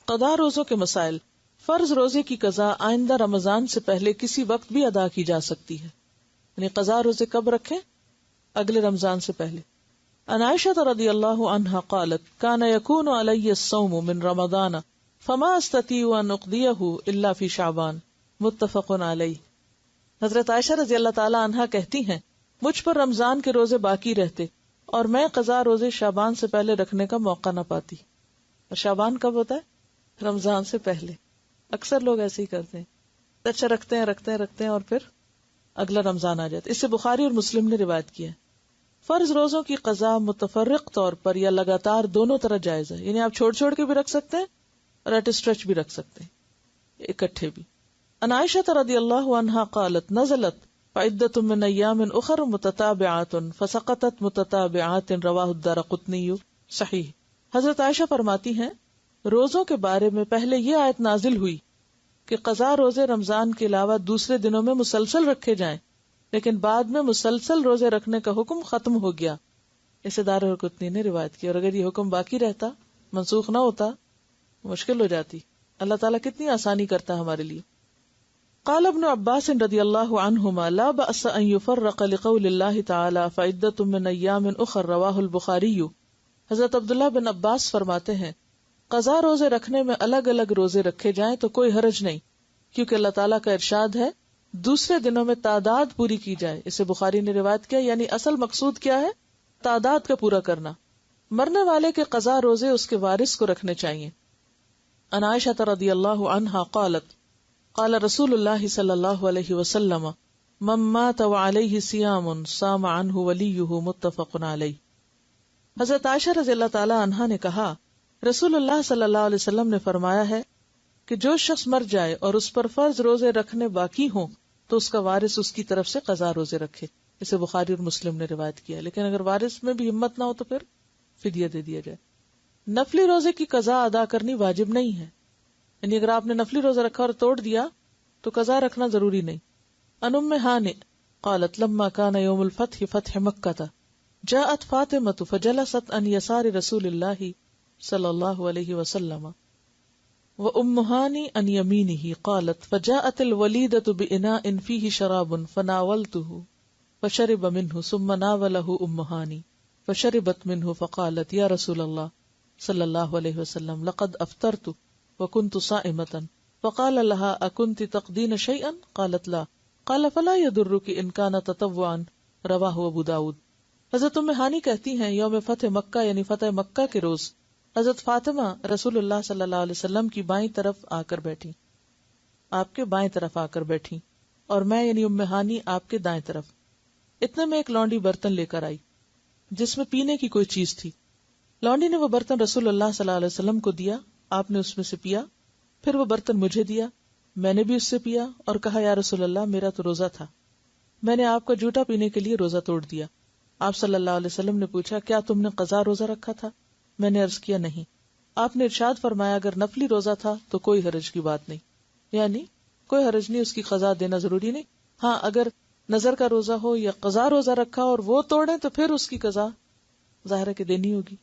قضا روزوں کے مسائل. فرض روزے کی قضا آئندہ رمضان سے پہلے کسی وقت بھی ادا کی جا سکتی ہے. یعنی قضا روزے کب رکھیں؟ اگلے رمضان سے پہلے. عن عائشہ رضی اللہ عنہا قالت کان یکون علی الصوم من رمضان فما استطیع ان اقضیہ الا فی شعبان متفق علیہ. حضرت عائشہ رضی اللہ تعالی عنہا کہتی ہیں مجھ پر رمضان کے روزے باقی رہتے اور میں قضا روزے شعبان سے پہلے رکھنے کا موقع نہ پاتی. اور شعبان کب ہوتا ہے؟ رمضان سے پہلے. اکثر لوگ ایسے ہی کرتے ہیں, اچھا رکھتے ہیں اور پھر اگلا رمضان آ جاتا ہے. اس سے بخاری اور مسلم نے روایت کیا ہے. فرض روزوں کی قضا متفرق طور پر یا لگاتار دونوں طرح جائز ہے. یعنی آپ چھوڑ چھوڑ کے بھی رکھ سکتے ہیں اور ایٹ اسٹریچ بھی رکھ سکتے ہیں, اکٹھے بھی. عن عائشہ رضی اللہ عنہا قالت نزلت فعدۃ من ایام اخر متتابعات فسقطت متتابعات رواہ الدارقطنی صحیح. حضرت عائشہ فرماتی ہیں روزوں کے بارے میں پہلے یہ آیت نازل ہوئی کہ قضا روزے رمضان کے علاوہ دوسرے دنوں میں مسلسل رکھے جائیں, لیکن بعد میں مسلسل روزے رکھنے کا حکم ختم ہو گیا. اسے دارقطنی نے روایت کی. اور اگر یہ حکم باقی رہتا, منسوخ نہ ہوتا, مشکل ہو جاتی. اللہ تعالیٰ کتنی آسانی کرتا ہے ہمارے لیے. قال ابن عباس رضی اللہ عنہما لا بأس ان يفرق لقول اللہ تعالی فعدۃ من ایام اخر رواہ البخاری. حضرت عبداللہ بن عباس فرماتے ہیں قضا روزے رکھنے میں الگ الگ روزے رکھے جائیں تو کوئی حرج نہیں, کیونکہ اللہ تعالیٰ کا ارشاد ہے دوسرے دنوں میں تعداد پوری کی جائے. اسے بخاری نے روایت کیا. یعنی اصل مقصود کیا ہے؟ تعداد کا پورا کرنا. مرنے والے کے قضا روزے اس کے وارث کو رکھنے چاہیے. عن عائشہ رضی اللہ عنہا قالت قال رسول اللہ صلی اللہ علیہ وسلم من مات وعلیہ صیام صام عنہ ولیہ متفق علیہ. حضرت عائشہ رضی اللہ تعالی عنہا نے کہا رسول اللہ صلی اللہ علیہ وسلم نے فرمایا ہے کہ جو شخص مر جائے اور اس پر فرض روزے رکھنے باقی ہوں تو اس کا وارث اس کی طرف سے قضا روزے رکھے. اسے بخاری اور مسلم نے روایت کیا. لیکن اگر وارث میں بھی ہمت نہ ہو تو پھر فدیہ دے دیا جائے. نفلی روزے کی قضا ادا کرنی واجب نہیں ہے. یعنی اگر آپ نے نفلی روزہ رکھا اور توڑ دیا تو قضا رکھنا ضروری نہیں. عن ام ہانئ قالت لما كان يوم الفتح فتح مکہ جاءت فاطمة فجلست عن يسار رسول اللہ صلی اللہ علیہ وسلم وام ہانئ عن یمینہ قالت فجاءت الوليدة بإناء فيه شراب فناولته فشرب منه ثم ناوله ام ہانئ فشربت منه فقالت یا رسول اللہ صلی اللہ علیہ وسلم لقد افطرت وكنت صائمة فقال لها اكنت تقدين شيئا قالت لا قال فلا يضرك ان كان تطوعا رواه ابو داود. حضرت ام ہانی کہتی ہیں یوم فتح مکہ یعنی فتح مکہ کے روز حضرت فاطمہ رسول اللہ صلی اللہ علیہ وسلم کی بائیں طرف آ کر بیٹھی, آپ کے بائیں طرف آ کر بیٹھی, اور میں یعنی ام ہانی آپ کے دائیں طرف. اتنے میں ایک لونڈی برتن لے کر آئی جس میں پینے کی کوئی چیز تھی. لونڈی نے وہ برتن رسول اللہ صلی اللہ علیہ وسلم کو دیا, آپ نے اس میں سے پیا. پھر وہ برتن مجھے دیا, میں نے بھی اس سے پیا اور کہا یا رسول اللہ میرا تو روزہ تھا, میں نے آپ کا جھوٹا پینے کے لیے روزہ توڑ دیا. آپ صلی اللہ علیہ وسلم نے پوچھا کیا تم نے قضا روزہ رکھا تھا؟ میں نے عرض کیا نہیں. آپ نے ارشاد فرمایا اگر نفلی روزہ تھا تو کوئی حرج کی بات نہیں, یعنی کوئی حرج نہیں, اس کی قضا دینا ضروری نہیں. ہاں اگر نظر کا روزہ ہو یا قضا روزہ رکھا اور وہ توڑے تو پھر اس کی قضا ظاہر ہے کہ دینی ہوگی,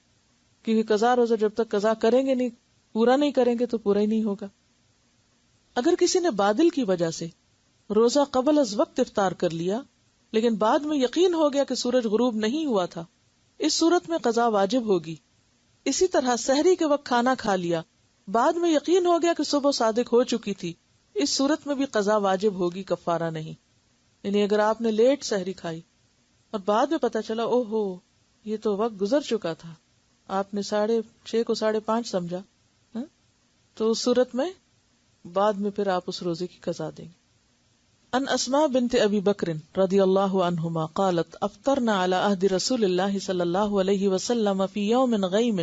کیونکہ قضا روزہ جب تک قضا کریں گے نہیں, پورا نہیں کریں گے تو پورا ہی نہیں ہوگا. اگر کسی نے بادل کی وجہ سے روزہ قبل از وقت افطار کر لیا لیکن بعد میں یقین ہو گیا کہ سورج غروب نہیں ہوا تھا, اس صورت میں قضا واجب ہوگی. اسی طرح سحری کے وقت کھانا کھا لیا, بعد میں یقین ہو گیا کہ صبح صادق ہو چکی تھی, اس صورت میں بھی قضا واجب ہوگی, کفارہ نہیں. یعنی اگر آپ نے لیٹ سحری کھائی اور بعد میں پتا چلا او ہو یہ تو وقت گزر چکا تھا, آپ نے 6:30 کو 5:30 سمجھا, تو اس صورت میں بعد میں پھر آپ اس روزے کی قضا دیں گے. ان اسماء بنت ابی بکر رضی اللہ عنہما قالت افطرنا على عہد رسول اللہ صلی اللہ علیہ وسلم فی یوم غیم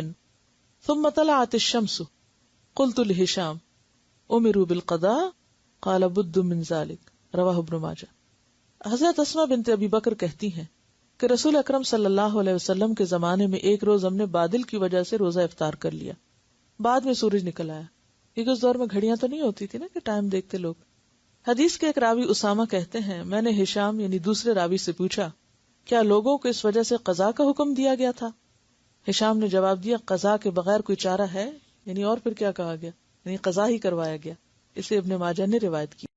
ثم طلعت الشمس قلت لہشام امروا بالقضاء قال بد من ذلك رواہ ابن ماجہ. حضرت اسماء بنت ابی بکر کہتی ہیں کہ رسول اکرم صلی اللہ علیہ وسلم کے زمانے میں ایک روز ہم نے بادل کی وجہ سے روزہ افطار کر لیا, بعد میں سورج نکل آیا, کیونکہ اس دور میں گھڑیاں تو نہیں ہوتی تھی نا کہ ٹائم دیکھتے لوگ. حدیث کے ایک راوی اسامہ کہتے ہیں میں نے ہشام یعنی دوسرے راوی سے پوچھا کیا لوگوں کو اس وجہ سے قضا کا حکم دیا گیا تھا؟ ہشام نے جواب دیا قضا کے بغیر کوئی چارہ ہے, یعنی اور پھر کیا کہا گیا, یعنی قضا ہی کروایا گیا. اسے ابن ماجہ نے روایت کی.